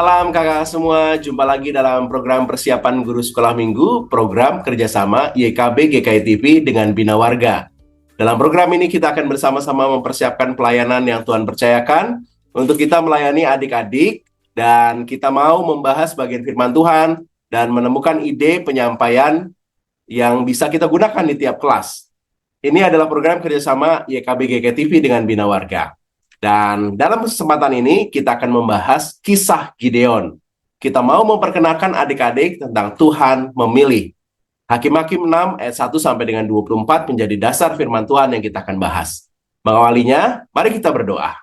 Malam kakak semua, jumpa lagi dalam program persiapan guru sekolah minggu, program kerjasama YKB GKI TV dengan Bina Warga. Dalam program ini kita akan bersama-sama mempersiapkan pelayanan yang Tuhan percayakan untuk kita melayani adik-adik, dan kita mau membahas bagian firman Tuhan dan menemukan ide penyampaian yang bisa kita gunakan di tiap kelas. Ini adalah program kerjasama YKB GKI TV dengan Bina Warga. Dan dalam kesempatan ini kita akan membahas kisah Gideon. Kita mau memperkenalkan adik-adik tentang Tuhan memilih. Hakim-Hakim 6 ayat 1 sampai dengan 24 menjadi dasar firman Tuhan yang kita akan bahas. Mengawalinya, mari kita berdoa.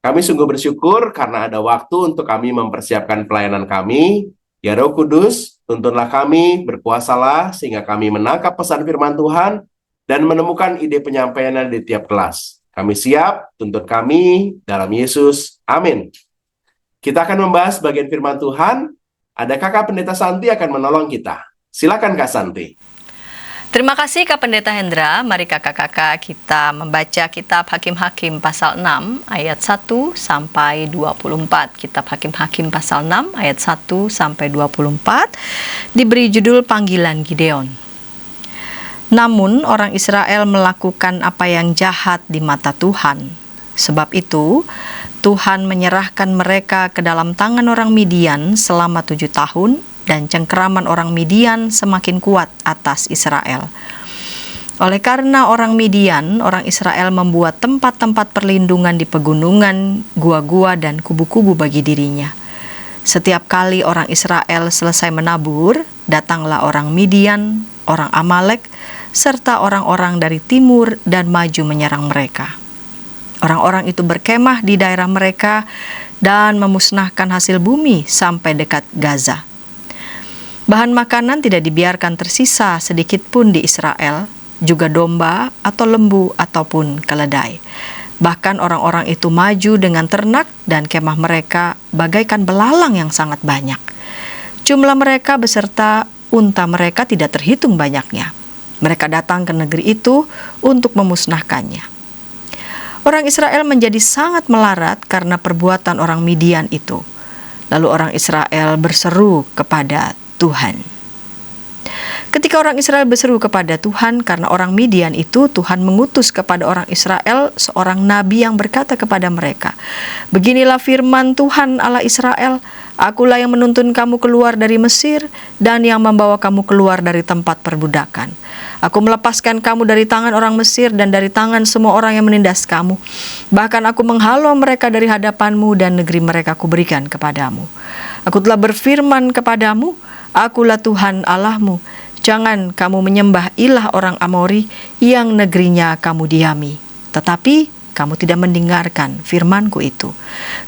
Kami sungguh bersyukur karena ada waktu untuk kami mempersiapkan pelayanan kami. Ya Roh Kudus, tuntunlah kami, berkuasalah sehingga kami menangkap pesan firman Tuhan dan menemukan ide penyampaiannya di tiap kelas. Kami siap, tuntun kami dalam Yesus. Amin. Kita akan membahas bagian firman Tuhan. Ada Kakak Pendeta Santi akan menolong kita. Silakan Kak Santi. Terima kasih Kak Pendeta Hendra. Mari kakak-kakak kita membaca kitab Hakim-Hakim pasal 6 ayat 1 sampai 24. Kitab Hakim-Hakim pasal 6 ayat 1 sampai 24 diberi judul Panggilan Gideon. Namun orang Israel melakukan apa yang jahat di mata Tuhan. Sebab itu, Tuhan menyerahkan mereka ke dalam tangan orang Midian selama 7 tahun, dan cengkeraman orang Midian semakin kuat atas Israel. Oleh karena orang Midian, orang Israel membuat tempat-tempat perlindungan di pegunungan, gua-gua, dan kubu-kubu bagi dirinya. Setiap kali orang Israel selesai menabur, datanglah orang Midian, orang Amalek, serta orang-orang dari timur dan maju menyerang mereka. Orang-orang itu berkemah di daerah mereka dan memusnahkan hasil bumi sampai dekat Gaza. Bahan makanan tidak dibiarkan tersisa sedikit pun di Israel, juga domba atau lembu ataupun keledai. Bahkan orang-orang itu maju dengan ternak dan kemah mereka bagaikan belalang yang sangat banyak. Jumlah mereka beserta unta mereka tidak terhitung banyaknya. Mereka datang ke negeri itu untuk memusnahkannya. Orang Israel menjadi sangat melarat karena perbuatan orang Midian itu. Lalu orang Israel berseru kepada Tuhan. Ketika orang Israel berseru kepada Tuhan karena orang Midian itu, Tuhan mengutus kepada orang Israel seorang nabi yang berkata kepada mereka, "Beginilah firman Tuhan Allah Israel, Akulah yang menuntun kamu keluar dari Mesir dan yang membawa kamu keluar dari tempat perbudakan. Aku melepaskan kamu dari tangan orang Mesir dan dari tangan semua orang yang menindas kamu. Bahkan aku menghalau mereka dari hadapanmu dan negeri mereka kuberikan kepadamu. Aku telah berfirman kepadamu, Akulah Tuhan Allahmu. Jangan kamu menyembah ilah orang Amori yang negerinya kamu diami. Tetapi kamu tidak mendengarkan firmanku itu."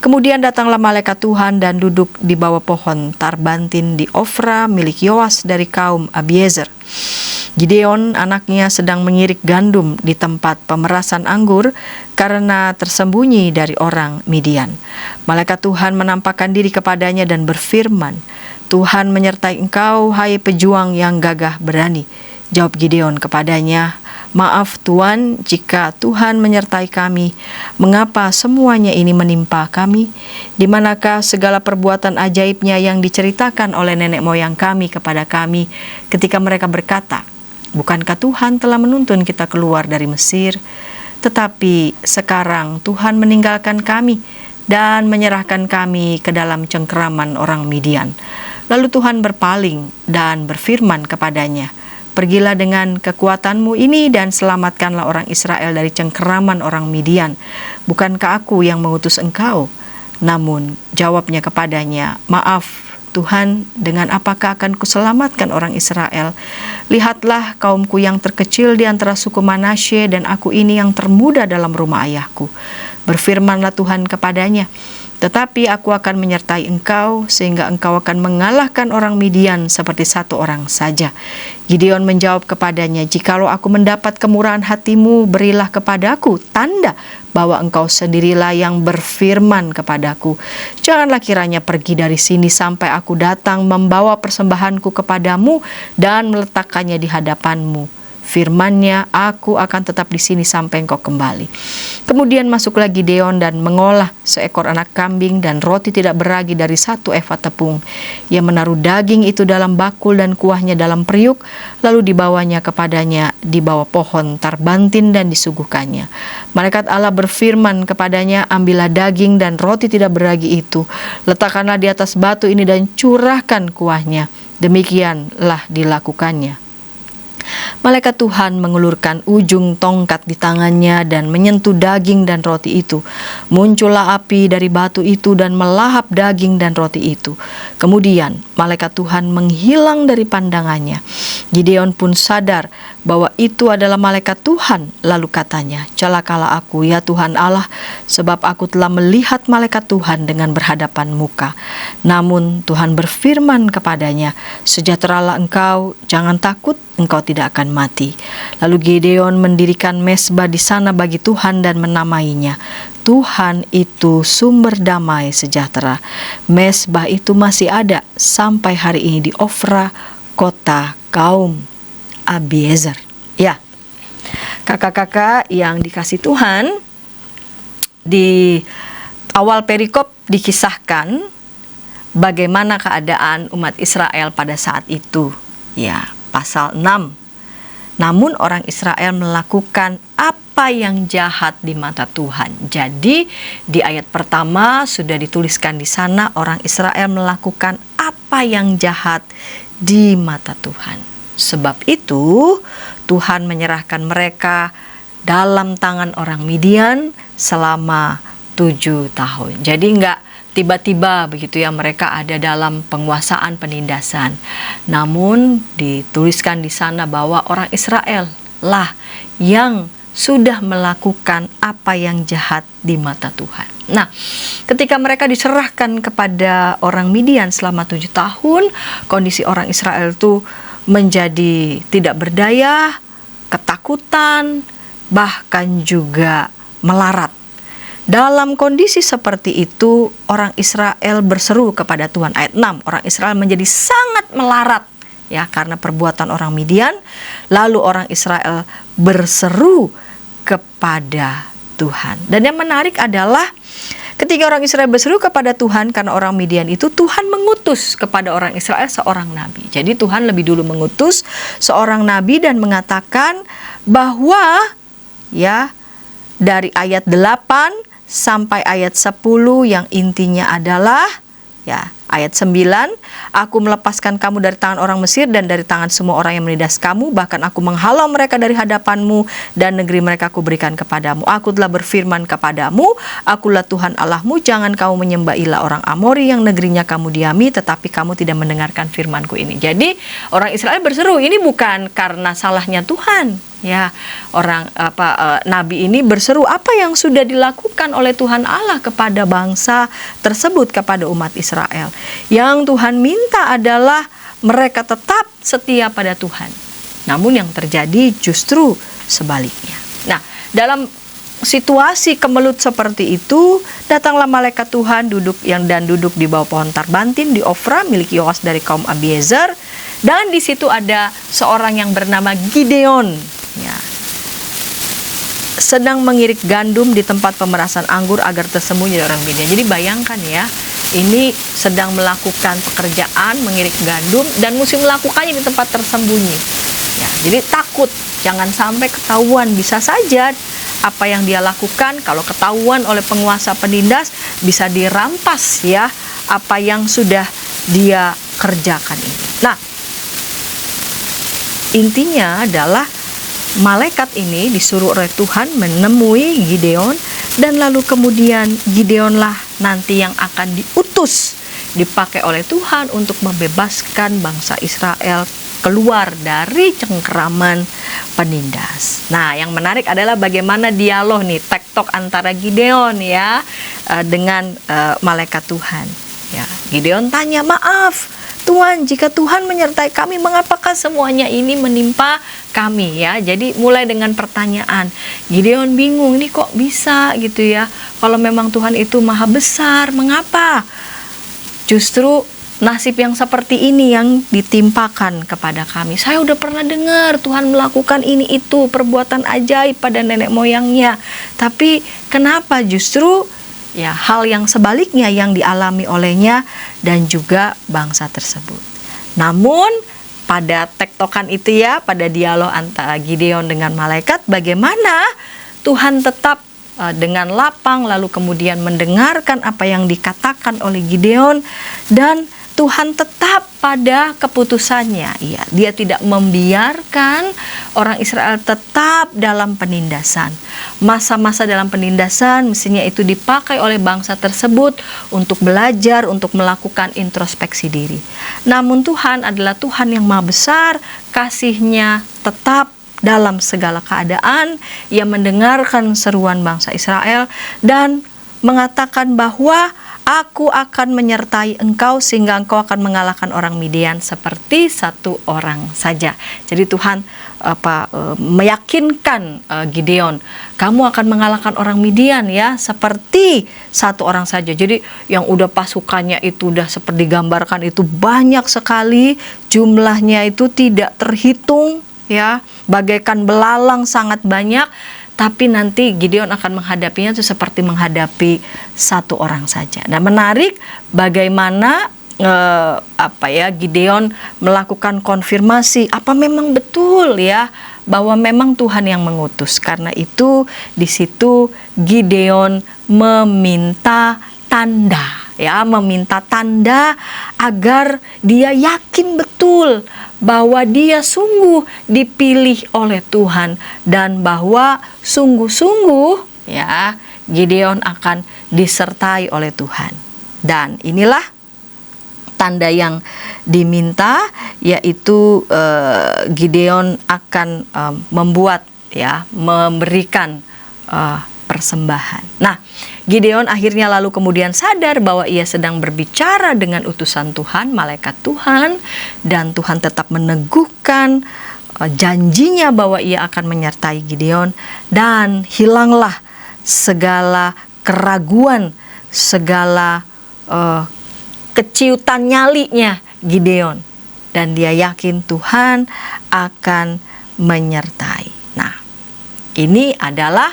Kemudian datanglah malaikat Tuhan dan duduk di bawah pohon tarbantin di Ofra milik Yoas dari kaum Abiezer. Gideon anaknya sedang mengirik gandum di tempat pemerasan anggur karena tersembunyi dari orang Midian. Malaikat Tuhan menampakkan diri kepadanya dan berfirman, "Tuhan menyertai engkau, hai pejuang yang gagah berani." Jawab Gideon kepadanya, "Maaf Tuan, jika Tuhan menyertai kami, mengapa semuanya ini menimpa kami? Di manakah segala perbuatan ajaibnya yang diceritakan oleh nenek moyang kami kepada kami ketika mereka berkata, bukankah Tuhan telah menuntun kita keluar dari Mesir? Tetapi sekarang Tuhan meninggalkan kami dan menyerahkan kami ke dalam cengkeraman orang Midian." Lalu Tuhan berpaling dan berfirman kepadanya, "Pergilah dengan kekuatanmu ini dan selamatkanlah orang Israel dari cengkeraman orang Midian. Bukankah aku yang mengutus engkau?" Namun jawabnya kepadanya, "Maaf Tuhan, dengan apakah akan kuselamatkan orang Israel? Lihatlah kaumku yang terkecil di antara suku Manasye dan aku ini yang termuda dalam rumah ayahku." Berfirmanlah Tuhan kepadanya, "Tetapi aku akan menyertai engkau sehingga engkau akan mengalahkan orang Midian seperti satu orang saja." Gideon menjawab kepadanya, "Jikalau aku mendapat kemurahan hatimu, berilah kepadaku tanda bahwa engkau sendirilah yang berfirman kepadaku. Janganlah kiranya pergi dari sini sampai aku datang membawa persembahanku kepadamu dan meletakkannya di hadapanmu. Firman-Nya, aku akan tetap di sini sampai engkau kembali. Kemudian masuklah Gideon dan mengolah seekor anak kambing dan roti tidak beragi dari 1 efa tepung. Ia menaruh daging itu dalam bakul dan kuahnya dalam periuk, lalu dibawanya kepadanya di bawah pohon tarbantin dan disuguhkannya. Malaikat Allah berfirman kepadanya, ambillah daging dan roti tidak beragi itu, letakkanlah di atas batu ini dan curahkan kuahnya. Demikianlah dilakukannya. Malaikat Tuhan mengulurkan ujung tongkat di tangannya dan menyentuh daging dan roti itu. Muncullah api dari batu itu dan melahap daging dan roti itu. Kemudian malaikat Tuhan menghilang dari pandangannya. Gideon pun sadar bahwa itu adalah malaikat Tuhan. Lalu katanya, celakalah aku ya Tuhan Allah, sebab aku telah melihat malaikat Tuhan dengan berhadapan muka. Namun Tuhan berfirman kepadanya, sejahteralah engkau, jangan takut, engkau tidak akan mati. Lalu Gideon mendirikan mezbah di sana bagi Tuhan dan menamainya, Tuhan itu sumber damai sejahtera. Mezbah itu masih ada sampai hari ini di Ofra, kota kaum Abiezer. Ya, kakak-kakak yang dikasih Tuhan, di awal perikop dikisahkan bagaimana keadaan umat Israel pada saat itu. Ya, pasal 6. Namun orang Israel melakukan apa yang jahat di mata Tuhan. Jadi di ayat pertama sudah dituliskan di sana, orang Israel melakukan apa yang jahat di mata Tuhan. Sebab itu Tuhan menyerahkan mereka dalam tangan orang Midian selama 7 tahun. Jadi enggak tiba-tiba begitu ya mereka ada dalam penguasaan penindasan. Namun dituliskan di sana bahwa orang Israel lah yang sudah melakukan apa yang jahat di mata Tuhan. Nah, ketika mereka diserahkan kepada orang Midian selama 7 tahun, kondisi orang Israel itu menjadi tidak berdaya, ketakutan, bahkan juga melarat. Dalam kondisi seperti itu, orang Israel berseru kepada Tuhan. Ayat 6, orang Israel menjadi sangat melarat ya karena perbuatan orang Midian. Lalu orang Israel berseru kepada Tuhan. Dan yang menarik adalah ketika orang Israel berseru kepada Tuhan karena orang Midian itu, Tuhan mengutus kepada orang Israel seorang nabi. Jadi Tuhan lebih dulu mengutus seorang nabi dan mengatakan bahwa ya dari ayat 8 sampai ayat 10 yang intinya adalah ya ayat 9, aku melepaskan kamu dari tangan orang Mesir dan dari tangan semua orang yang menindas kamu, bahkan aku menghalau mereka dari hadapanmu dan negeri mereka aku berikan kepadamu. Aku telah berfirman kepadamu, akulah Tuhan Allahmu, jangan kamu menyembah ilah orang Amori yang negerinya kamu diami, tetapi kamu tidak mendengarkan firmanku ini. Jadi orang Israel berseru, ini bukan karena salahnya Tuhan. Ya, nabi ini berseru apa yang sudah dilakukan oleh Tuhan Allah kepada bangsa tersebut, kepada umat Israel. Yang Tuhan minta adalah mereka tetap setia pada Tuhan. Namun yang terjadi justru sebaliknya. Nah, dalam situasi kemelut seperti itu, datanglah malaikat Tuhan duduk di bawah pohon tarbantin di Ofra milik Yoas dari kaum Abiezer, dan di situ ada seorang yang bernama Gideon. Ya, sedang mengirik gandum di tempat pemerasan anggur agar tersembunyi dari orang Midian. Jadi bayangkan ya, ini sedang melakukan pekerjaan mengirik gandum dan mesti melakukannya di tempat tersembunyi. Ya, jadi takut jangan sampai ketahuan. Bisa saja apa yang dia lakukan kalau ketahuan oleh penguasa penindas bisa dirampas ya apa yang sudah dia kerjakan ini. Nah, intinya adalah malaikat ini disuruh oleh Tuhan menemui Gideon, dan lalu kemudian Gideonlah nanti yang akan dipakai oleh Tuhan untuk membebaskan bangsa Israel keluar dari cengkeraman penindas. Nah, yang menarik adalah bagaimana dialog nih, tektok antara Gideon ya dengan malaikat Tuhan. Ya, Gideon tanya, maaf Tuhan, jika Tuhan menyertai kami, mengapakah semuanya ini menimpa kami ya? Jadi mulai dengan pertanyaan. Gideon bingung, ini kok bisa gitu ya? Kalau memang Tuhan itu maha besar, mengapa? Justru nasib yang seperti ini yang ditimpakan kepada kami. Saya udah pernah dengar Tuhan melakukan ini itu, perbuatan ajaib pada nenek moyangnya. Tapi kenapa justru ya hal yang sebaliknya yang dialami olehnya dan juga bangsa tersebut. Namun pada tektokan itu ya, pada dialog antara Gideon dengan malaikat, bagaimana Tuhan tetap dengan lapang lalu kemudian mendengarkan apa yang dikatakan oleh Gideon, dan Tuhan tetap pada keputusannya. Ya, dia tidak membiarkan orang Israel tetap dalam penindasan. Masa-masa dalam penindasan mestinya itu dipakai oleh bangsa tersebut untuk belajar, untuk melakukan introspeksi diri. Namun Tuhan adalah Tuhan yang Maha Besar, kasih-Nya tetap dalam segala keadaan. Ia mendengarkan seruan bangsa Israel dan mengatakan bahwa Aku akan menyertai engkau sehingga engkau akan mengalahkan orang Midian seperti satu orang saja. Jadi Tuhan meyakinkan Gideon, kamu akan mengalahkan orang Midian ya seperti satu orang saja. Jadi yang udah pasukannya itu udah seperti digambarkan itu banyak sekali, jumlahnya itu tidak terhitung ya, bagaikan belalang sangat banyak. Tapi nanti Gideon akan menghadapinya itu seperti menghadapi satu orang saja. Dan menarik bagaimana Gideon melakukan konfirmasi apa memang betul ya bahwa memang Tuhan yang mengutus. Karena itu di situ Gideon meminta tanda. Ya, meminta tanda agar dia yakin betul bahwa dia sungguh dipilih oleh Tuhan dan bahwa sungguh-sungguh ya Gideon akan disertai oleh Tuhan. Dan inilah tanda yang diminta, yaitu Gideon akan memberikan persembahan. Nah, Gideon akhirnya lalu kemudian sadar bahwa ia sedang berbicara dengan utusan Tuhan, malaikat Tuhan, dan Tuhan tetap meneguhkan janjinya bahwa ia akan menyertai Gideon, dan hilanglah segala keraguan, segala keciutan nyalinya Gideon, dan dia yakin Tuhan akan menyertai. Nah, ini adalah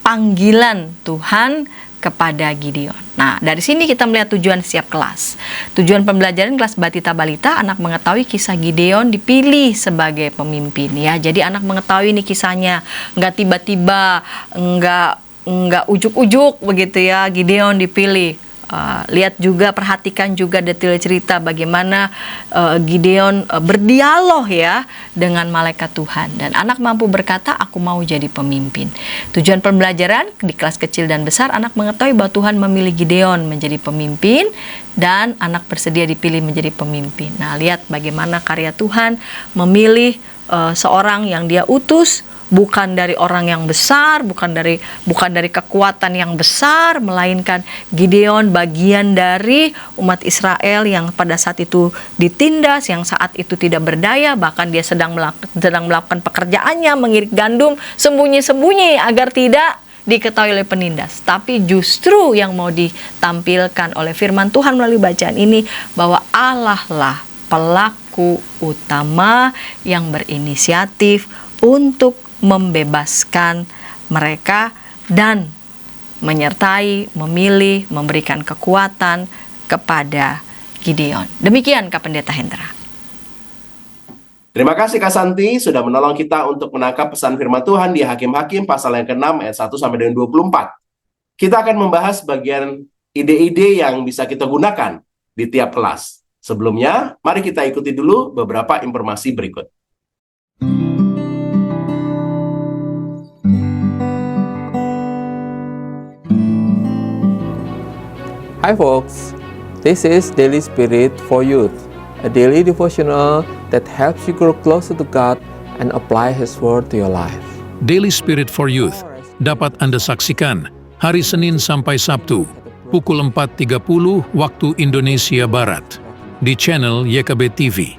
panggilan Tuhan kepada Gideon. Nah, dari sini kita melihat tujuan setiap kelas. Tujuan pembelajaran kelas Batita Balita, anak mengetahui kisah Gideon dipilih sebagai pemimpin ya. Jadi anak mengetahui ini kisahnya, nggak tiba-tiba, nggak ujuk-ujuk begitu ya Gideon dipilih. Lihat juga, perhatikan juga detail cerita bagaimana Gideon berdialog ya dengan malaikat Tuhan, dan anak mampu berkata aku mau jadi pemimpin. Tujuan pembelajaran di kelas kecil dan besar, anak mengetahui bahwa Tuhan memilih Gideon menjadi pemimpin dan anak bersedia dipilih menjadi pemimpin. Nah, lihat bagaimana karya Tuhan memilih seorang yang dia utus, bukan dari orang yang besar, bukan dari kekuatan yang besar, melainkan Gideon bagian dari umat Israel yang pada saat itu ditindas, yang saat itu tidak berdaya, bahkan dia sedang melakukan pekerjaannya, mengirik gandum sembunyi-sembunyi agar tidak diketahui oleh penindas. Tapi justru yang mau ditampilkan oleh firman Tuhan melalui bacaan ini bahwa Allah lah pelaku utama yang berinisiatif untuk membebaskan mereka dan menyertai, memilih, memberikan kekuatan kepada Gideon. Demikian Kak Pendeta Hendra. Terima kasih Kak Santi sudah menolong kita untuk menangkap pesan firman Tuhan di Hakim-Hakim pasal yang ke-6 ayat 1 sampai dengan 24. Kita akan membahas bagian ide-ide yang bisa kita gunakan di tiap kelas. Sebelumnya, mari kita ikuti dulu beberapa informasi berikut. Hi folks, this is Daily Spirit for Youth, a daily devotional that helps you grow closer to God and apply His Word to your life. Daily Spirit for Youth dapat Anda saksikan hari Senin sampai Sabtu, pukul 4.30 waktu Indonesia Barat, di channel YKB TV.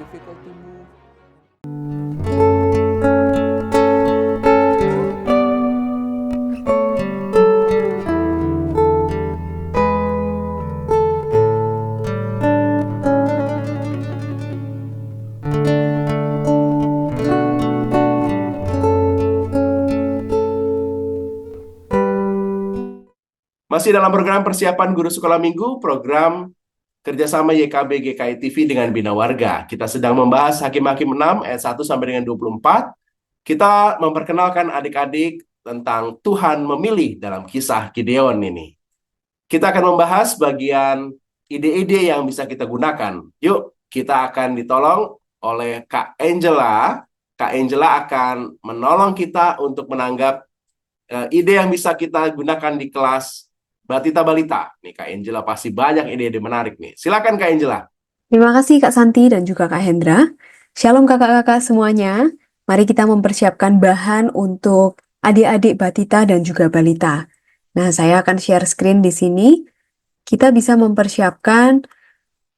Masih dalam program persiapan guru sekolah minggu, program kerjasama YKB GKI TV dengan Bina Warga. Kita sedang membahas Hakim-Hakim 6 ayat 1 sampai dengan 24. Kita memperkenalkan adik-adik tentang Tuhan memilih dalam kisah Gideon ini. Kita akan membahas bagian ide-ide yang bisa kita gunakan. Yuk, kita akan ditolong oleh Kak Angela. Kak Angela akan menolong kita untuk menanggap ide yang bisa kita gunakan di kelas Batita Balita. Nih Kak Angela pasti banyak ide-ide menarik nih. Silakan Kak Angela. Terima kasih Kak Santi dan juga Kak Hendra. Shalom kakak-kakak semuanya. Mari kita mempersiapkan bahan untuk adik-adik Batita dan juga Balita. Nah, saya akan share screen di sini. Kita bisa mempersiapkan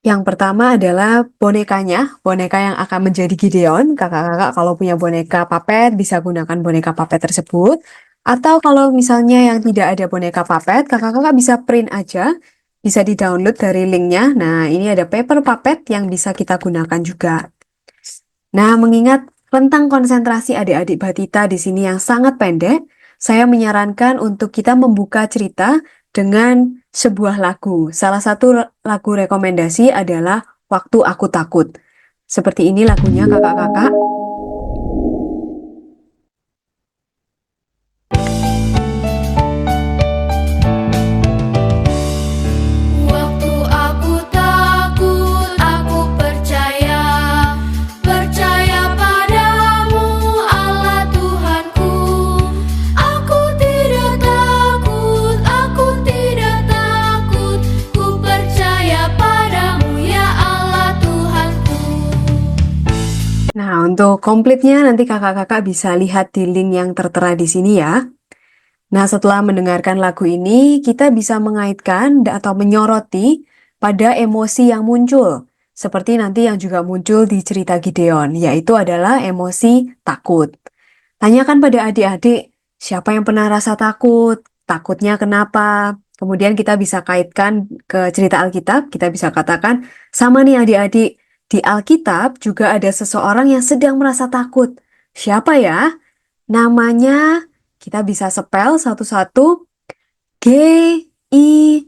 yang pertama adalah bonekanya, boneka yang akan menjadi Gideon. Kakak-kakak kalau punya boneka papet bisa gunakan boneka papet tersebut. Atau kalau misalnya yang tidak ada boneka papet, kakak-kakak bisa print aja, bisa di-download dari linknya. Nah, ini ada paper puppet yang bisa kita gunakan juga. Nah, mengingat rentang konsentrasi adik-adik Batita di sini yang sangat pendek, saya menyarankan untuk kita membuka cerita dengan sebuah lagu. Salah satu lagu rekomendasi adalah Waktu Aku Takut. Seperti ini lagunya kakak-kakak. Waktu aku takut, aku percaya, percaya padamu Allah Tuhanku. Aku tidak takut, ku percaya padamu ya Allah Tuhanku. Nah, untuk komplitnya nanti kakak-kakak bisa lihat di link yang tertera di sini ya. Nah, setelah mendengarkan lagu ini, kita bisa mengaitkan atau menyoroti pada emosi yang muncul. Seperti nanti yang juga muncul di cerita Gideon, yaitu adalah emosi takut. Tanyakan pada adik-adik, siapa yang pernah rasa takut? Takutnya kenapa? Kemudian kita bisa kaitkan ke cerita Alkitab, kita bisa katakan, sama nih adik-adik, di Alkitab juga ada seseorang yang sedang merasa takut. Siapa ya? Namanya kita bisa spell satu-satu. Gideon.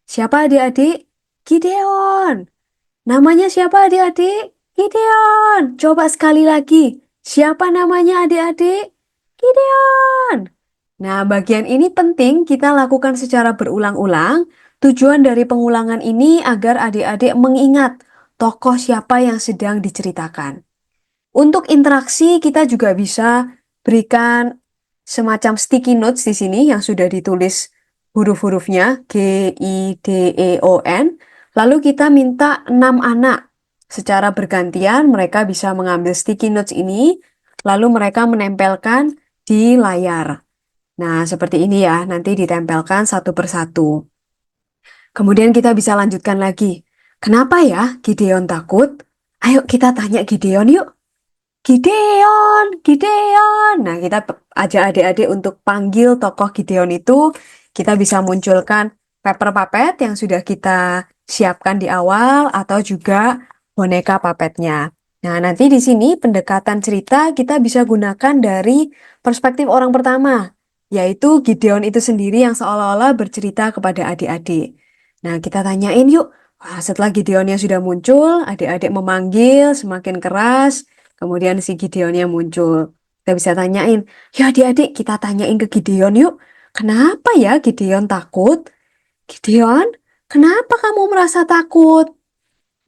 Siapa adik-adik? Gideon. Namanya siapa adik-adik? Gideon. Coba sekali lagi. Siapa namanya adik-adik? Gideon. Nah, bagian ini penting kita lakukan secara berulang-ulang. Tujuan dari pengulangan ini agar adik-adik mengingat tokoh siapa yang sedang diceritakan. Untuk interaksi kita juga bisa berikan semacam sticky notes di sini yang sudah ditulis huruf-hurufnya Gideon. Lalu kita minta 6 anak. Secara bergantian mereka bisa mengambil sticky notes ini lalu mereka menempelkan di layar. Nah, seperti ini ya, nanti ditempelkan satu persatu. Kemudian kita bisa lanjutkan lagi. Kenapa ya Gideon takut? Ayo kita tanya Gideon yuk. Gideon. Nah, kita ajak adik-adik untuk panggil tokoh Gideon itu. Kita bisa munculkan paper puppet yang sudah kita siapkan di awal atau juga boneka puppetnya. Nah, nanti di sini pendekatan cerita kita bisa gunakan dari perspektif orang pertama, yaitu Gideon itu sendiri yang seolah-olah bercerita kepada adik-adik. Nah, kita tanyain yuk. Wah, setelah Gideonnya sudah muncul, adik-adik memanggil semakin keras. Kemudian si Gideonnya muncul. Kita bisa tanyain, ya adik-adik kita tanyain ke Gideon yuk. Kenapa ya Gideon takut? Gideon, kenapa kamu merasa takut?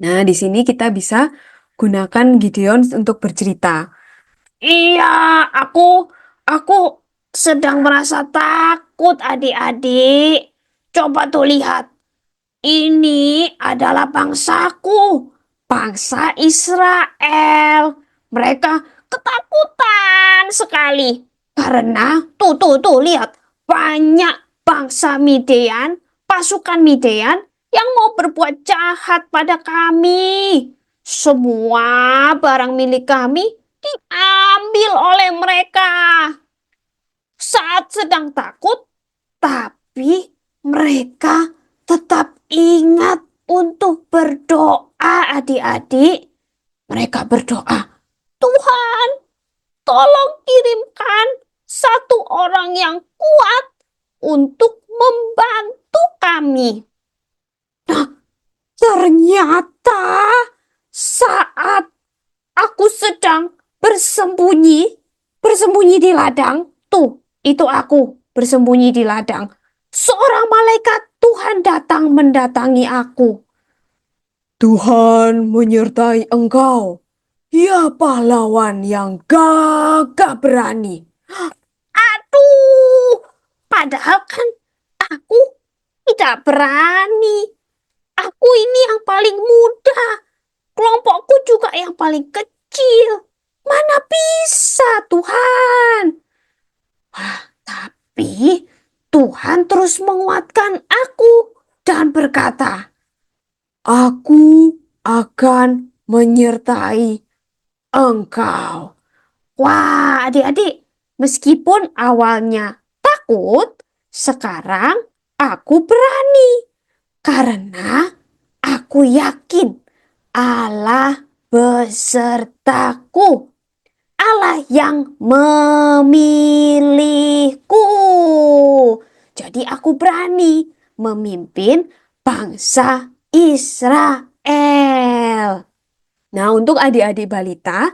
Nah, di sini kita bisa gunakan Gideon untuk bercerita. Iya, aku sedang merasa takut adik-adik. Coba tuh lihat. Ini adalah bangsaku, bangsa Israel. Mereka ketakutan sekali karena tuh lihat banyak bangsa Midian, pasukan Midian yang mau berbuat jahat pada kami. Semua barang milik kami diambil oleh mereka. Saat sedang takut, tapi mereka tetap ingat untuk berdoa adik-adik. Mereka berdoa, Tuhan, tolong kirimkan satu orang yang kuat untuk membantu kami. Nah, ternyata saat aku sedang bersembunyi di ladang, itu aku bersembunyi di ladang. Seorang malaikat Tuhan datang mendatangi aku. Tuhan menyertai engkau, ya pahlawan yang gagah berani. Aduh, padahal kan aku tidak berani. Aku ini yang paling muda. Kelompokku juga yang paling kecil. Mana bisa, Tuhan? Tapi Tuhan terus menguatkan aku dan berkata, Aku akan menyertai engkau. Wah, adik-adik, meskipun awalnya takut, sekarang aku berani. Karena aku yakin Allah besertaku. Allah yang memilihku. Jadi aku berani memimpin bangsa Israel. Nah, untuk adik-adik balita,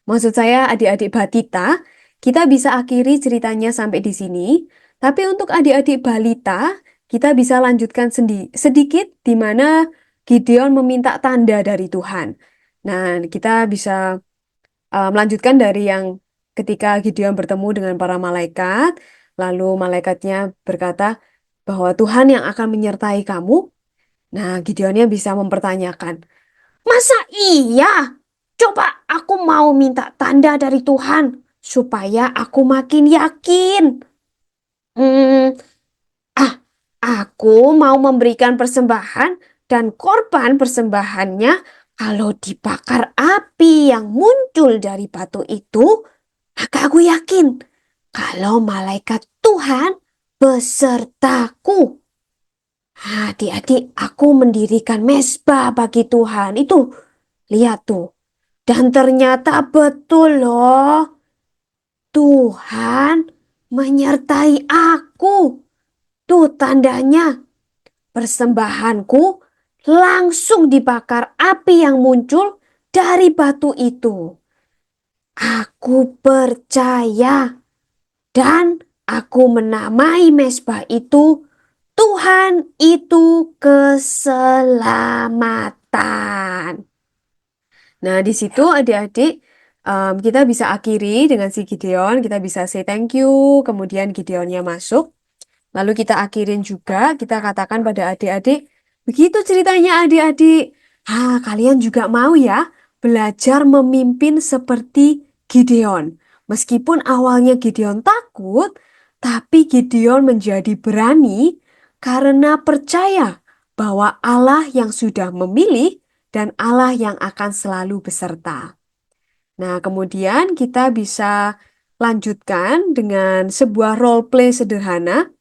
maksud saya adik-adik batita, kita bisa akhiri ceritanya sampai di sini. Tapi untuk adik-adik balita, kita bisa lanjutkan sedikit di mana Gideon meminta tanda dari Tuhan. Nah, kita bisa melanjutkan dari yang ketika Gideon bertemu dengan para malaikat, lalu malaikatnya berkata bahwa Tuhan yang akan menyertai kamu. Nah, Gideonnya bisa mempertanyakan, masa iya? Coba aku mau minta tanda dari Tuhan supaya aku makin yakin. Hmm, aku mau memberikan persembahan dan korban persembahannya kalau dibakar api yang muncul dari batu itu, maka aku yakin kalau malaikat Tuhan besertaku. Adik-adik, aku mendirikan mezbah bagi Tuhan. Itu, lihat tuh. Dan ternyata betul loh. Tuhan menyertai aku. Tuh tandanya. Persembahanku langsung dibakar api yang muncul dari batu itu. Aku percaya dan aku menamai mezbah itu Tuhan itu keselamatan. Nah, di situ adik-adik kita bisa akhiri dengan si Gideon, kita bisa say thank you, kemudian Gideonnya masuk. Lalu kita akhirin juga, kita katakan pada adik-adik, begitu ceritanya adik-adik. Kalian juga mau ya belajar memimpin seperti Gideon. Meskipun awalnya Gideon takut, tapi Gideon menjadi berani karena percaya bahwa Allah yang sudah memilih dan Allah yang akan selalu beserta. Nah, kemudian kita bisa lanjutkan dengan sebuah role play sederhana.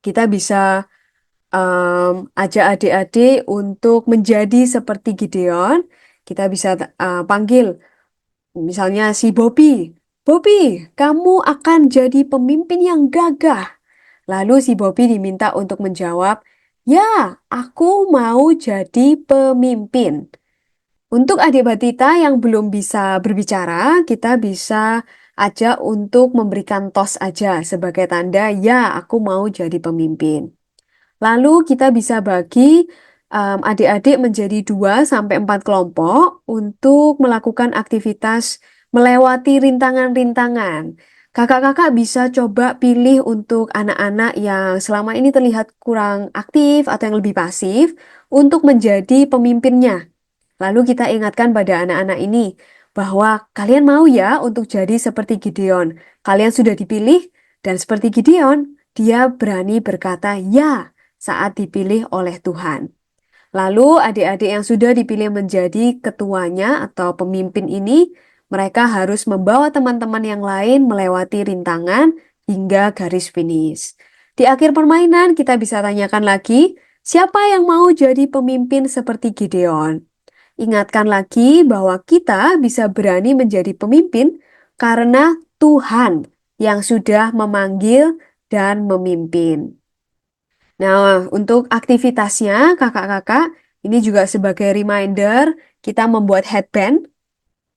Kita bisa ajak adik-adik untuk menjadi seperti Gideon. Kita bisa panggil misalnya si Bobby. Bobby, kamu akan jadi pemimpin yang gagah. Lalu si Bobby diminta untuk menjawab, ya, aku mau jadi pemimpin. Untuk adik batita yang belum bisa berbicara, kita bisa ajak untuk memberikan tos aja sebagai tanda, ya, aku mau jadi pemimpin. Lalu kita bisa bagi adik-adik menjadi 2 sampai 4 kelompok untuk melakukan aktivitas melewati rintangan-rintangan. Kakak-kakak bisa coba pilih untuk anak-anak yang selama ini terlihat kurang aktif atau yang lebih pasif untuk menjadi pemimpinnya. Lalu kita ingatkan pada anak-anak ini bahwa kalian mau ya untuk jadi seperti Gideon. Kalian sudah dipilih dan seperti Gideon, dia berani berkata ya saat dipilih oleh Tuhan. Lalu adik-adik yang sudah dipilih menjadi ketuanya atau pemimpin ini, mereka harus membawa teman-teman yang lain melewati rintangan hingga garis finish. Di akhir permainan kita bisa tanyakan lagi, siapa yang mau jadi pemimpin seperti Gideon? Ingatkan lagi bahwa kita bisa berani menjadi pemimpin karena Tuhan yang sudah memanggil dan memimpin. Nah, untuk aktivitasnya kakak-kakak, ini juga sebagai reminder kita membuat headband.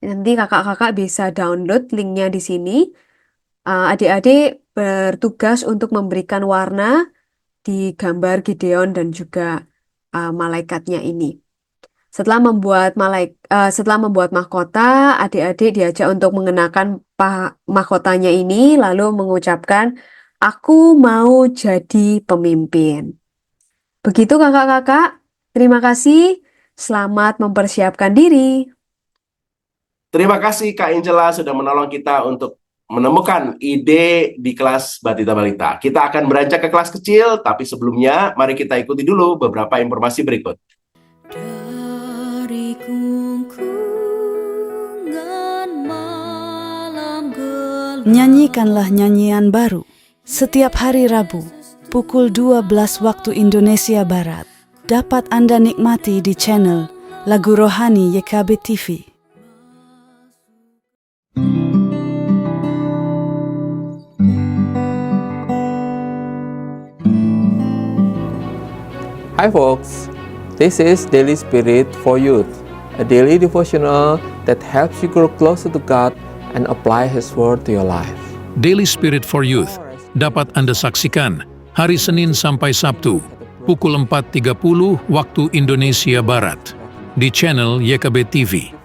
Nanti kakak-kakak bisa download linknya di sini. Adik-adik bertugas untuk memberikan warna di gambar Gideon dan juga malaikatnya ini. Setelah membuat mahkota, adik-adik diajak untuk mengenakan mahkotanya ini, lalu mengucapkan, "Aku mau jadi pemimpin." Begitu kakak-kakak, terima kasih. Selamat mempersiapkan diri. Terima kasih Kak Angela sudah menolong kita untuk menemukan ide di kelas Batita Balita. Kita akan beranjak ke kelas kecil, tapi sebelumnya mari kita ikuti dulu beberapa informasi berikut. Dari gungkungan malam gelap. Nyanyikanlah nyanyian baru setiap hari Rabu pukul 12 waktu Indonesia Barat. Dapat Anda nikmati di channel Lagu Rohani YKB TV. Hi folks, this is Daily Spirit for Youth, a daily devotional that helps you grow closer to God and apply His Word to your life. Daily Spirit for Youth dapat Anda saksikan hari Senin sampai Sabtu pukul 4.30 waktu Indonesia Barat di channel YKB TV.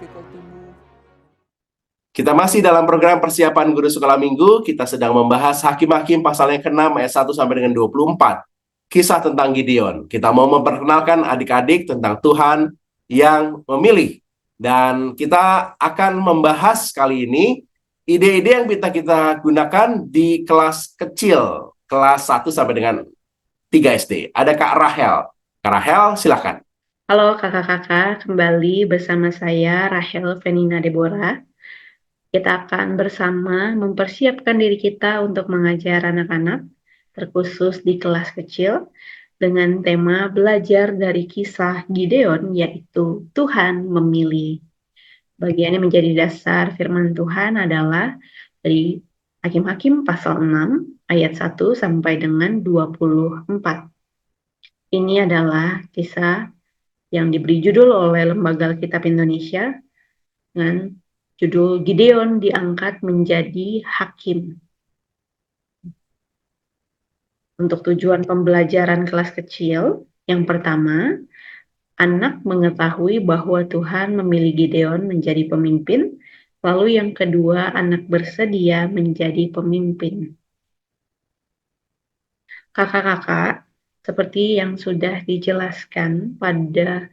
Kita masih dalam program persiapan guru sekolah minggu. Kita sedang membahas Hakim-Hakim pasal yang ke-6 ayat 1 sampai dengan 24. Kisah tentang Gideon. Kita mau memperkenalkan adik-adik tentang Tuhan yang memilih. Dan kita akan membahas kali ini ide-ide yang kita gunakan di kelas kecil, kelas 1 sampai dengan 3 SD. Ada Kak Rahel. Kak Rahel, silakan. Halo kakak-kakak, kembali bersama saya Rahel Venina Deborah. Kita akan bersama mempersiapkan diri kita untuk mengajar anak-anak, terkhusus di kelas kecil, dengan tema belajar dari kisah Gideon, yaitu Tuhan memilih. Bagian yang menjadi dasar firman Tuhan adalah dari Hakim-Hakim pasal 6, ayat 1 sampai dengan 24. Ini adalah kisah yang diberi judul oleh Lembaga Alkitab Indonesia dengan judul Gideon diangkat menjadi hakim. Untuk tujuan pembelajaran kelas kecil, yang pertama, anak mengetahui bahwa Tuhan memilih Gideon menjadi pemimpin, lalu yang kedua, anak bersedia menjadi pemimpin. Kakak-kakak, seperti yang sudah dijelaskan pada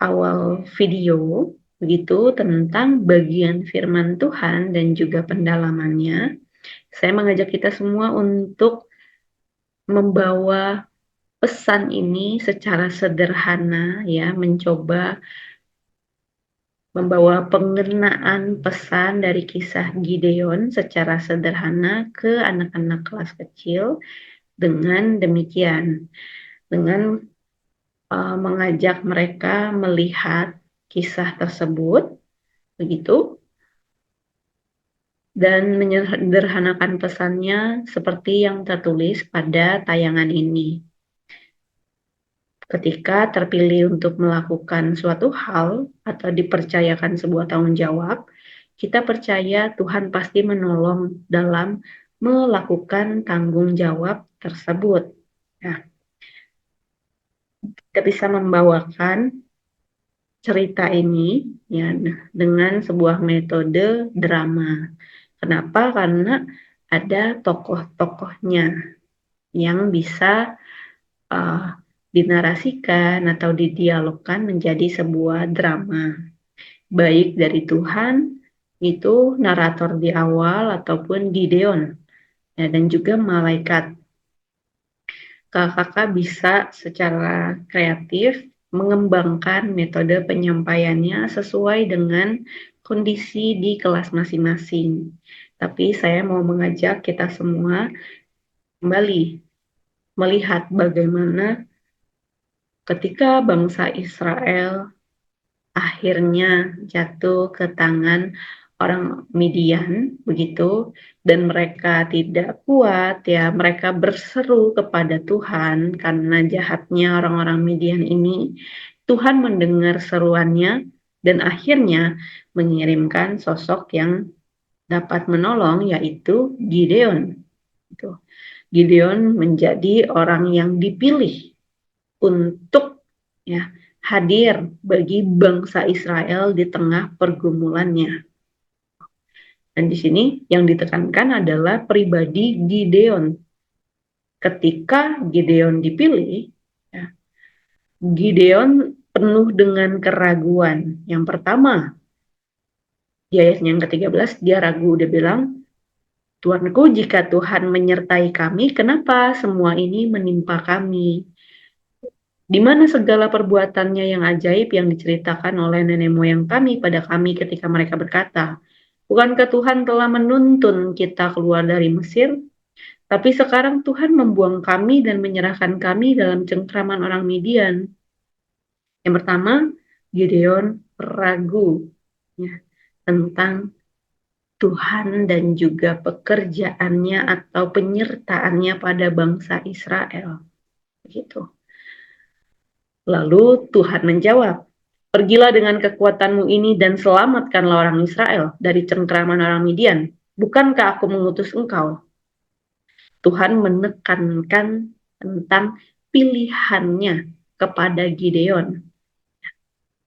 awal video, begitu tentang bagian firman Tuhan dan juga pendalamannya, saya mengajak kita semua untuk membawa pesan ini secara sederhana, ya, mencoba membawa pengenaan pesan dari kisah Gideon secara sederhana ke anak-anak kelas kecil dengan demikian, dengan mengajak mereka melihat kisah tersebut, begitu, dan menyederhanakan pesannya seperti yang tertulis pada tayangan ini. Ketika terpilih untuk melakukan suatu hal atau dipercayakan sebuah tanggung jawab, kita percaya Tuhan pasti menolong dalam melakukan tanggung jawab tersebut. Nah, kita bisa membawakan cerita ini ya dengan sebuah metode drama. Kenapa? Karena ada tokoh-tokohnya yang bisa dinarasikan atau didialogkan menjadi sebuah drama. Baik dari Tuhan, itu narator di awal, ataupun Gideon, ya, dan juga malaikat. Kakak bisa secara kreatif mengembangkan metode penyampaiannya sesuai dengan kondisi di kelas masing-masing. Tapi saya mau mengajak kita semua kembali melihat bagaimana ketika bangsa Israel akhirnya jatuh ke tangan orang Midian begitu, dan mereka tidak kuat ya, mereka berseru kepada Tuhan karena jahatnya orang-orang Midian ini. Tuhan mendengar seruannya dan akhirnya mengirimkan sosok yang dapat menolong, yaitu Gideon. Gideon menjadi orang yang dipilih untuk ya hadir bagi bangsa Israel di tengah pergumulannya. Dan di sini yang ditekankan adalah pribadi Gideon. Ketika Gideon dipilih, ya, Gideon penuh dengan keraguan. Yang pertama, di ayat yang ke-13, dia ragu, dia bilang, Tuanku, jika Tuhan menyertai kami, kenapa semua ini menimpa kami? Di mana segala perbuatannya yang ajaib yang diceritakan oleh nenek moyang kami pada kami ketika mereka berkata, bukankah Tuhan telah menuntun kita keluar dari Mesir? Tapi sekarang Tuhan membuang kami dan menyerahkan kami dalam cengkraman orang Midian. Yang pertama, Gideon ragu ya, tentang Tuhan dan juga pekerjaannya atau penyertaannya pada bangsa Israel. Begitu. Lalu Tuhan menjawab, pergilah dengan kekuatanmu ini dan selamatkanlah orang Israel dari cengkraman orang Midian. Bukankah aku mengutus engkau? Tuhan menekankan tentang pilihannya kepada Gideon.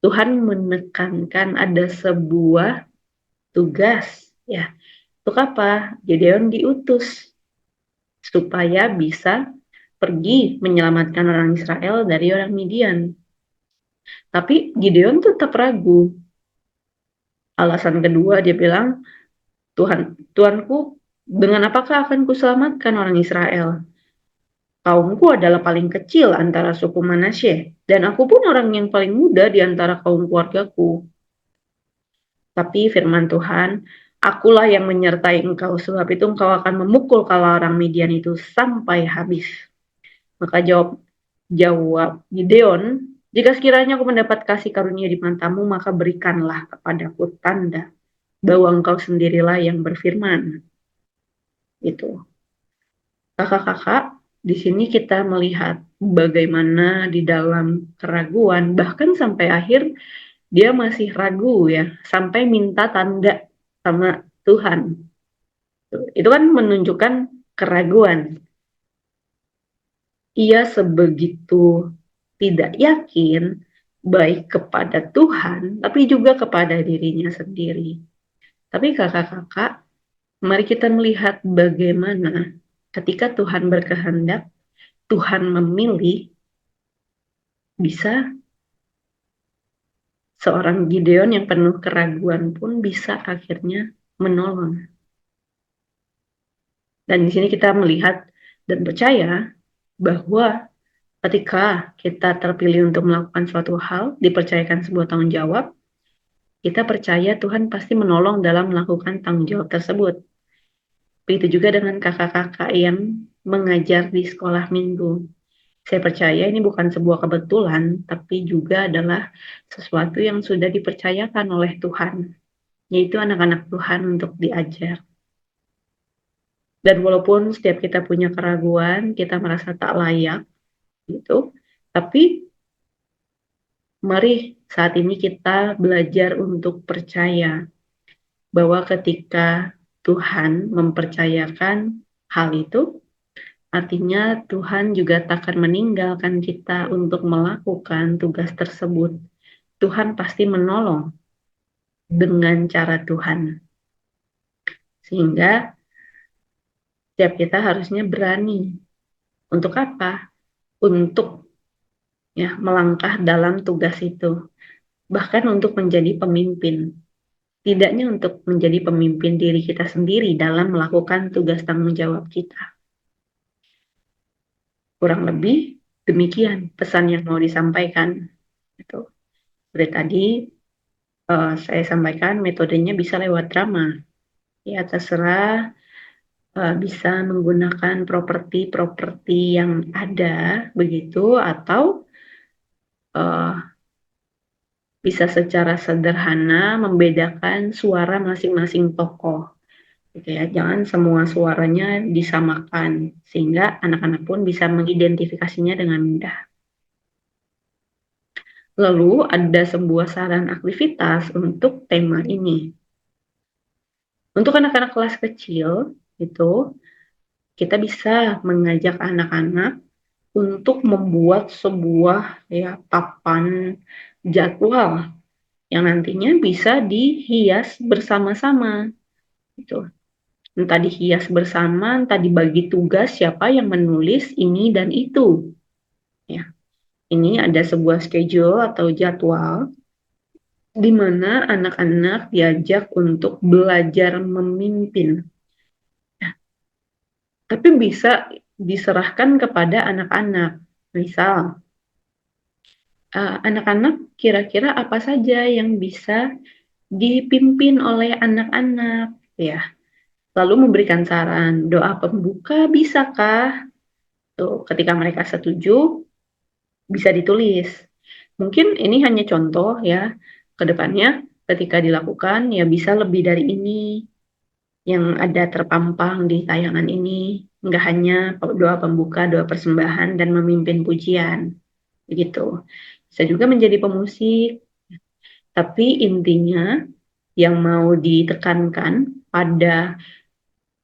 Tuhan menekankan ada sebuah tugas, ya. Untuk apa? Gideon diutus supaya bisa pergi menyelamatkan orang Israel dari orang Midian. Tapi Gideon tetap ragu. Alasan kedua dia bilang, Tuanku, dengan apakah akan kuselamatkan orang Israel? Kaumku adalah paling kecil antara suku Manasye, dan aku pun orang yang paling muda di antara kaum keluargaku. Tapi firman Tuhan, akulah yang menyertai engkau, sebab itu engkau akan memukul kepala orang Midian itu sampai habis. Maka jawab Gideon, jika sekiranya aku mendapat kasih karunia di matamu, maka berikanlah kepadaku tanda bahwa engkau sendirilah yang berfirman. Itu. Kakak-kakak, di sini kita melihat bagaimana di dalam keraguan, bahkan sampai akhir dia masih ragu ya, sampai minta tanda sama Tuhan. Itu kan menunjukkan keraguan. Ia sebegitu tidak yakin baik kepada Tuhan, tapi juga kepada dirinya sendiri. Tapi kakak-kakak, mari kita melihat bagaimana ketika Tuhan berkehendak, Tuhan memilih, bisa seorang Gideon yang penuh keraguan pun bisa akhirnya menolong. Dan di sini kita melihat dan percaya bahwa ketika kita terpilih untuk melakukan suatu hal, dipercayakan sebuah tanggung jawab, kita percaya Tuhan pasti menolong dalam melakukan tanggung jawab tersebut. Begitu juga dengan kakak-kakak yang mengajar di sekolah minggu. Saya percaya ini bukan sebuah kebetulan, tapi juga adalah sesuatu yang sudah dipercayakan oleh Tuhan, yaitu anak-anak Tuhan untuk diajar. Dan walaupun setiap kita punya keraguan, kita merasa tak layak, gitu, tapi mari saat ini kita belajar untuk percaya bahwa ketika Tuhan mempercayakan hal itu, artinya Tuhan juga tak akan meninggalkan kita untuk melakukan tugas tersebut. Tuhan pasti menolong dengan cara Tuhan. Sehingga setiap kita harusnya berani. Untuk apa? Untuk ya melangkah dalam tugas itu. Bahkan untuk menjadi pemimpin. Tidaknya untuk menjadi pemimpin diri kita sendiri dalam melakukan tugas tanggung jawab kita. Kurang lebih demikian pesan yang mau disampaikan. Gitu. Seperti tadi saya sampaikan metodenya bisa lewat drama. Ya terserah bisa menggunakan properti-properti yang ada begitu, atau bisa secara sederhana membedakan suara masing-masing tokoh. Gitu ya, jangan semua suaranya disamakan, sehingga anak-anak pun bisa mengidentifikasinya dengan mudah. Lalu ada sebuah saran aktivitas untuk tema ini. Untuk anak-anak kelas kecil, itu kita bisa mengajak anak-anak untuk membuat sebuah papan jadwal yang nantinya bisa dihias bersama-sama. Gitu. Entah dihias bersama, entah dibagi tugas siapa yang menulis ini dan itu. Ya. Ini ada sebuah schedule atau jadwal di mana anak-anak diajak untuk belajar memimpin. Ya. Tapi bisa diserahkan kepada anak-anak. Misal, anak-anak kira-kira apa saja yang bisa dipimpin oleh anak-anak, ya. Lalu memberikan saran, doa pembuka bisakah? Tuh, ketika mereka setuju, bisa ditulis. Mungkin ini hanya contoh ya, ke depannya ketika dilakukan ya bisa lebih dari ini yang ada terpampang di tayangan ini. Nggak hanya doa pembuka, doa persembahan, dan memimpin pujian. Begitu. Bisa juga menjadi pemusik. Tapi intinya yang mau ditekankan pada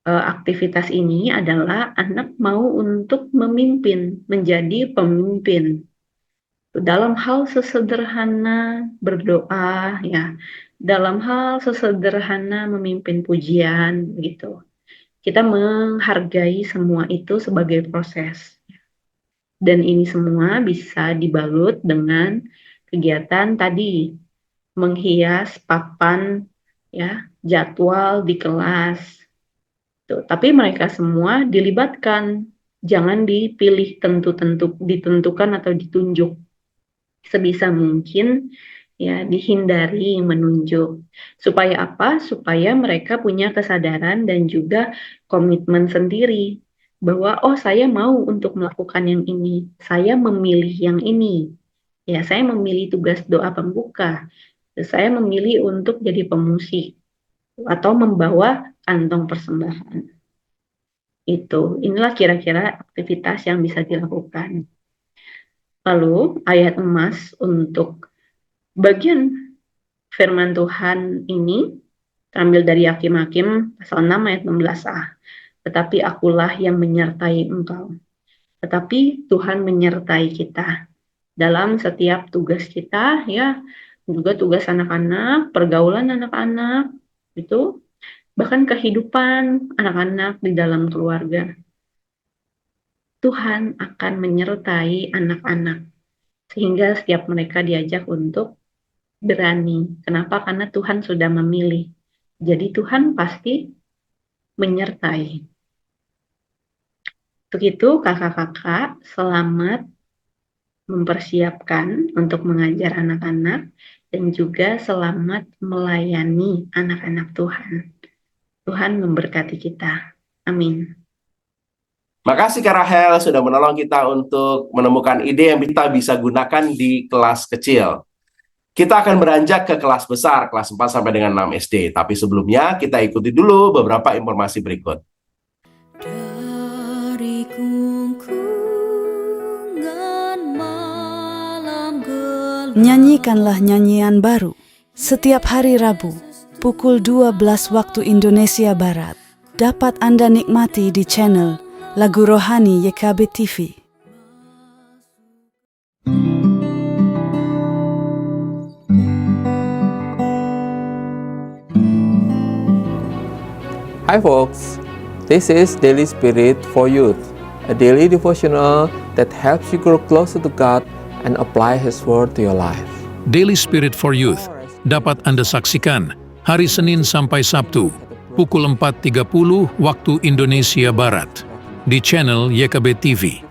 aktivitas ini adalah anak mau untuk memimpin, menjadi pemimpin. Dalam hal sesederhana berdoa, ya, dalam hal sesederhana memimpin pujian, gitu. Kita menghargai semua itu sebagai proses. Dan ini semua bisa dibalut dengan kegiatan tadi, menghias papan, ya, jadwal di kelas. Tuh, tapi mereka semua dilibatkan, jangan dipilih ditentukan atau ditunjuk. Sebisa mungkin ya dihindari menunjuk. Supaya apa? Supaya mereka punya kesadaran dan juga komitmen sendiri bahwa oh saya mau untuk melakukan yang ini, saya memilih yang ini. Ya, saya memilih tugas doa pembuka. Saya memilih untuk jadi pemusik atau membawa kantong persembahan. Inilah kira-kira aktivitas yang bisa dilakukan. Lalu ayat emas untuk bagian firman Tuhan ini terambil dari Hakim-Hakim pasal 6 ayat 16a. Tetapi akulah yang menyertai engkau. Tetapi Tuhan menyertai kita dalam setiap tugas kita, ya, juga tugas anak-anak, pergaulan anak-anak, itu bahkan kehidupan anak-anak di dalam keluarga. Tuhan akan menyertai anak-anak sehingga setiap mereka diajak untuk berani. Kenapa? Karena Tuhan sudah memilih. Jadi Tuhan pasti menyertai. Begitu kakak-kakak, selamat mempersiapkan untuk mengajar anak-anak dan juga selamat melayani anak-anak Tuhan. Tuhan memberkati kita. Amin. Makasih Kak Rahel sudah menolong kita untuk menemukan ide yang kita bisa gunakan di kelas kecil. Kita akan beranjak ke kelas besar, kelas 4 sampai dengan 6 SD. Tapi sebelumnya kita ikuti dulu beberapa informasi berikut. Dari kungkungan malam gelap. Nyanyikanlah nyanyian baru setiap hari Rabu pukul 12 waktu Indonesia Barat. Dapat Anda nikmati di channel Lagu Rohani YKB TV. Hi folks, this is Daily Spirit for Youth, a daily devotional that helps you grow closer to God and apply His Word to your life. Daily Spirit for Youth dapat Anda saksikan hari Senin sampai Sabtu pukul 4.30 waktu Indonesia Barat di channel YKB TV.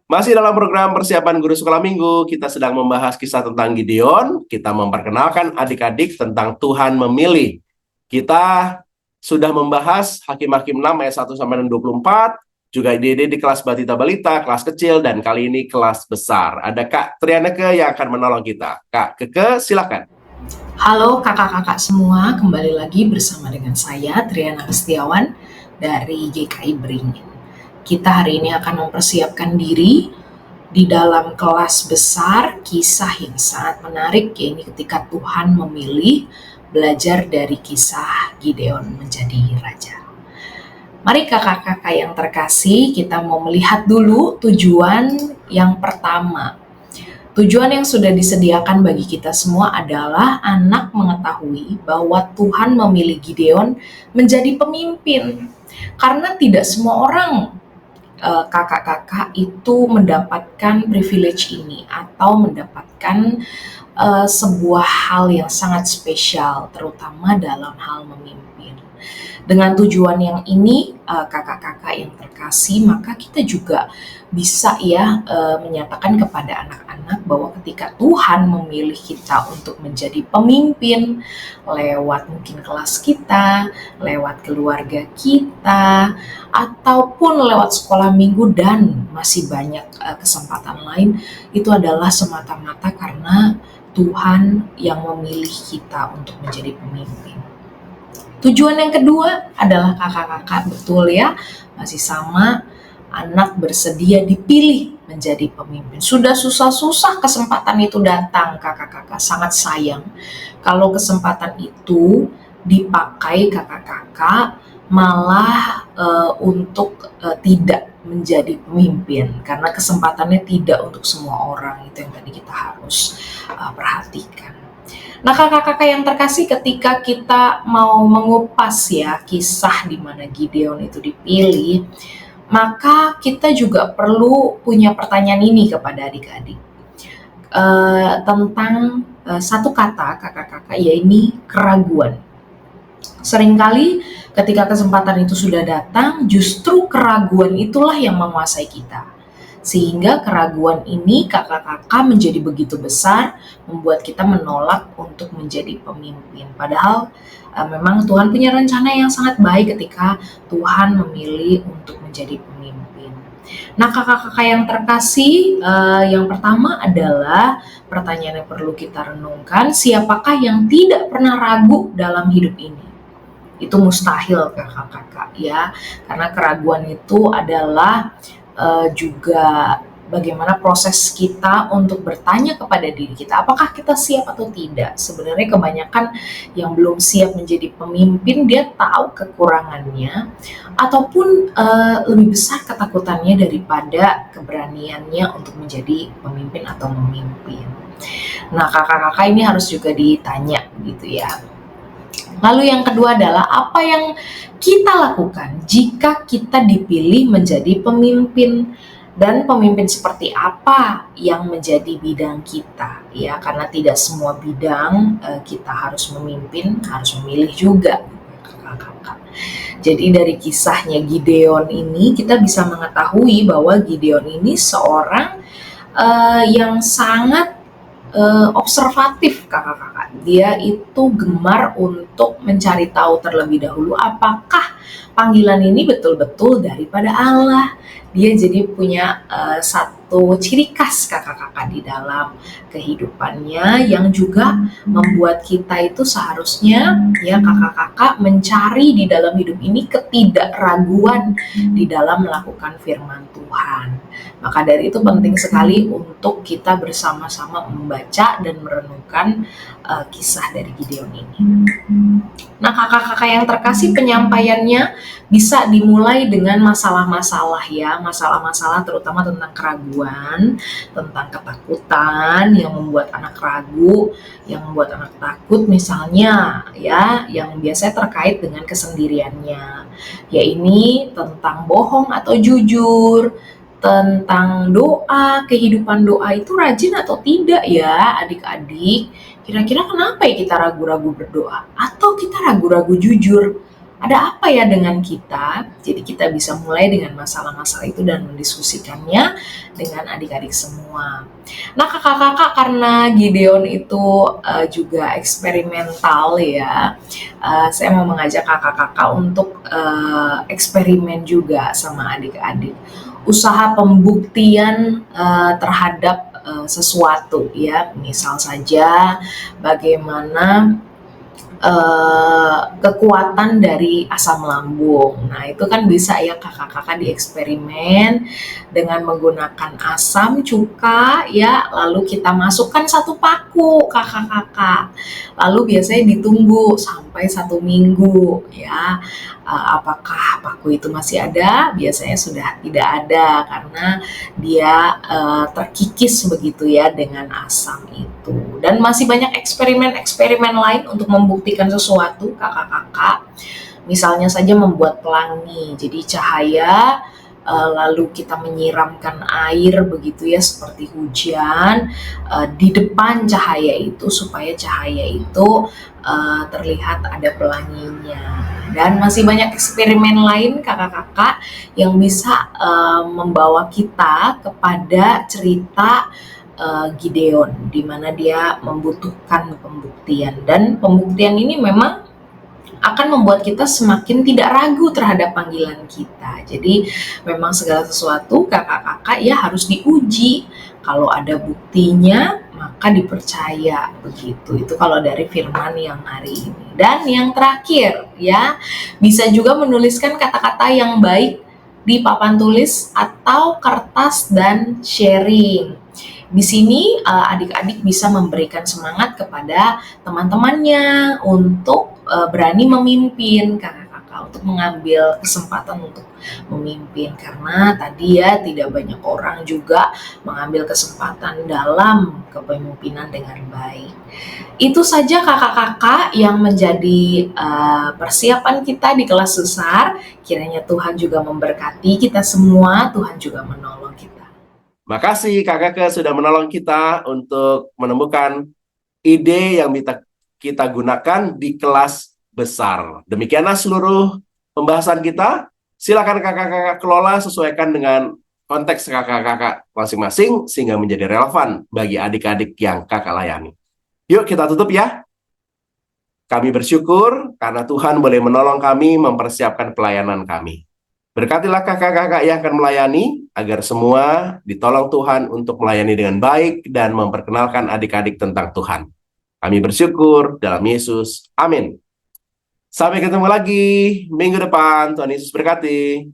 Masih dalam program persiapan guru sekolah minggu, kita sedang membahas kisah tentang Gideon. Kita memperkenalkan adik-adik tentang Tuhan memilih. Kita sudah membahas Hakim-Hakim 6 ayat 1 sampai 24, juga adik-adik di kelas Batita Balita, kelas kecil, dan kali ini kelas besar. Ada Kak Trianeke yang akan menolong kita. Kak Keke, silakan. Halo kakak-kakak semua, kembali lagi bersama dengan saya Triana Setiawan dari GKI Beringin. Kita hari ini akan mempersiapkan diri di dalam kelas besar, kisah yang sangat menarik, yaitu ketika Tuhan memilih belajar dari kisah Gideon menjadi raja. Mari kakak-kakak yang terkasih, kita mau melihat dulu tujuan yang pertama. Tujuan yang sudah disediakan bagi kita semua adalah anak mengetahui bahwa Tuhan memilih Gideon menjadi pemimpin. Karena tidak semua orang kakak-kakak itu mendapatkan privilege ini atau mendapatkan sebuah hal yang sangat spesial, terutama dalam hal memimpin. Dengan tujuan yang ini, kakak-kakak yang terkasih, maka kita juga bisa menyatakan kepada anak-anak bahwa ketika Tuhan memilih kita untuk menjadi pemimpin lewat mungkin kelas kita, lewat keluarga kita, ataupun lewat sekolah minggu dan masih banyak kesempatan lain, itu adalah semata-mata karena Tuhan yang memilih kita untuk menjadi pemimpin. Tujuan yang kedua adalah kakak-kakak, betul ya, masih sama, anak bersedia dipilih menjadi pemimpin. Sudah susah-susah kesempatan itu datang, kakak-kakak, sangat sayang kalau kesempatan itu dipakai kakak-kakak malah untuk tidak menjadi pemimpin, karena kesempatannya tidak untuk semua orang. Itu yang tadi kita harus perhatikan. Nah kakak-kakak yang terkasih, ketika kita mau mengupas ya kisah di mana Gideon itu dipilih, maka kita juga perlu punya pertanyaan ini kepada adik-adik tentang satu kata kakak-kakak, yaitu keraguan. Seringkali ketika kesempatan itu sudah datang, justru keraguan itulah yang menguasai kita. Sehingga keraguan ini kakak-kakak menjadi begitu besar, membuat kita menolak untuk menjadi pemimpin. Padahal memang Tuhan punya rencana yang sangat baik ketika Tuhan memilih untuk menjadi pemimpin. Nah kakak-kakak yang terkasih, yang pertama adalah pertanyaan yang perlu kita renungkan, siapakah yang tidak pernah ragu dalam hidup ini? Itu mustahil kakak-kakak ya, karena keraguan itu adalah juga bagaimana proses kita untuk bertanya kepada diri kita, apakah kita siap atau tidak. Sebenarnya kebanyakan yang belum siap menjadi pemimpin, dia tahu kekurangannya ataupun lebih besar ketakutannya daripada keberaniannya untuk menjadi pemimpin atau memimpin. Nah kakak-kakak ini harus juga ditanya gitu ya. Lalu yang kedua adalah apa yang kita lakukan jika kita dipilih menjadi pemimpin, dan pemimpin seperti apa yang menjadi bidang kita ya, karena tidak semua bidang kita harus memimpin, harus memilih juga kakak-kakak. Jadi dari kisahnya Gideon ini kita bisa mengetahui bahwa Gideon ini seorang yang sangat observatif kakak-kakak. Dia itu gemar untuk mencari tahu terlebih dahulu apakah panggilan ini betul-betul daripada Allah. Dia jadi punya satu ciri khas kakak-kakak di dalam kehidupannya yang juga membuat kita itu seharusnya ya kakak-kakak mencari di dalam hidup ini ketidakraguan di dalam melakukan firman Tuhan. Maka dari itu penting sekali untuk kita bersama-sama membaca dan merenungkan kisah dari Gideon ini. Nah kakak-kakak yang terkasih, penyampaiannya bisa dimulai dengan masalah-masalah ya, masalah-masalah terutama tentang keraguan, tentang ketakutan yang membuat anak ragu, yang membuat anak takut misalnya ya, yang biasanya terkait dengan kesendiriannya. Ya ini tentang bohong atau jujur, tentang doa, kehidupan doa itu rajin atau tidak ya adik-adik. Kira-kira kenapa ya kita ragu-ragu berdoa? Atau kita ragu-ragu jujur? ada apa ya dengan kita? Jadi kita bisa mulai dengan masalah-masalah itu dan mendiskusikannya dengan adik-adik semua. Nah, kakak-kakak, karena Gideon itu juga eksperimental ya, saya mau mengajak kakak-kakak untuk eksperimen juga sama adik-adik. Usaha pembuktian terhadap sesuatu ya, misal saja bagaimana kekuatan dari asam lambung. Nah, itu kan bisa ya kakak-kakak dieksperimen dengan menggunakan asam, cuka ya, lalu kita masukkan 1 paku kakak-kakak. Lalu biasanya ditunggu sampai 1 minggu ya. Apakah paku itu masih ada? Biasanya sudah tidak ada karena dia terkikis begitu ya dengan asam itu. Dan masih banyak eksperimen-eksperimen lain untuk membuktikan sesuatu kakak-kakak. Misalnya saja membuat pelangi. Jadi cahaya lalu kita menyiramkan air begitu ya seperti hujan di depan cahaya itu supaya cahaya itu terlihat ada pelanginya. Dan masih banyak eksperimen lain kakak-kakak yang bisa membawa kita kepada cerita Gideon, di mana dia membutuhkan pembuktian, dan pembuktian ini memang akan membuat kita semakin tidak ragu terhadap panggilan kita. Jadi memang segala sesuatu kakak-kakak ya harus diuji. Kalau ada buktinya maka dipercaya, begitu. Itu kalau dari firman yang hari ini. Dan yang terakhir ya, bisa juga menuliskan kata-kata yang baik di papan tulis atau kertas dan sharing. Di sini adik-adik bisa memberikan semangat kepada teman-temannya untuk berani memimpin kakak-kakak, untuk mengambil kesempatan untuk memimpin, karena tadi ya tidak banyak orang juga mengambil kesempatan dalam kepemimpinan dengan baik. Itu saja kakak-kakak yang menjadi persiapan kita di kelas besar. Kiranya Tuhan juga memberkati kita semua, Tuhan juga menolong kita. Makasih kakak sudah menolong kita untuk menemukan ide yang kita gunakan di kelas besar. Demikianlah seluruh pembahasan kita. Silakan kakak-kakak kelola, sesuaikan dengan konteks kakak-kakak masing-masing sehingga menjadi relevan bagi adik-adik yang kakak layani. Yuk kita tutup ya. Kami bersyukur karena Tuhan boleh menolong kami mempersiapkan pelayanan kami. Berkatilah kakak-kakak yang akan melayani, agar semua ditolong Tuhan untuk melayani dengan baik dan memperkenalkan adik-adik tentang Tuhan. Kami bersyukur dalam Yesus. Amin. Sampai ketemu lagi minggu depan. Tuhan Yesus berkati.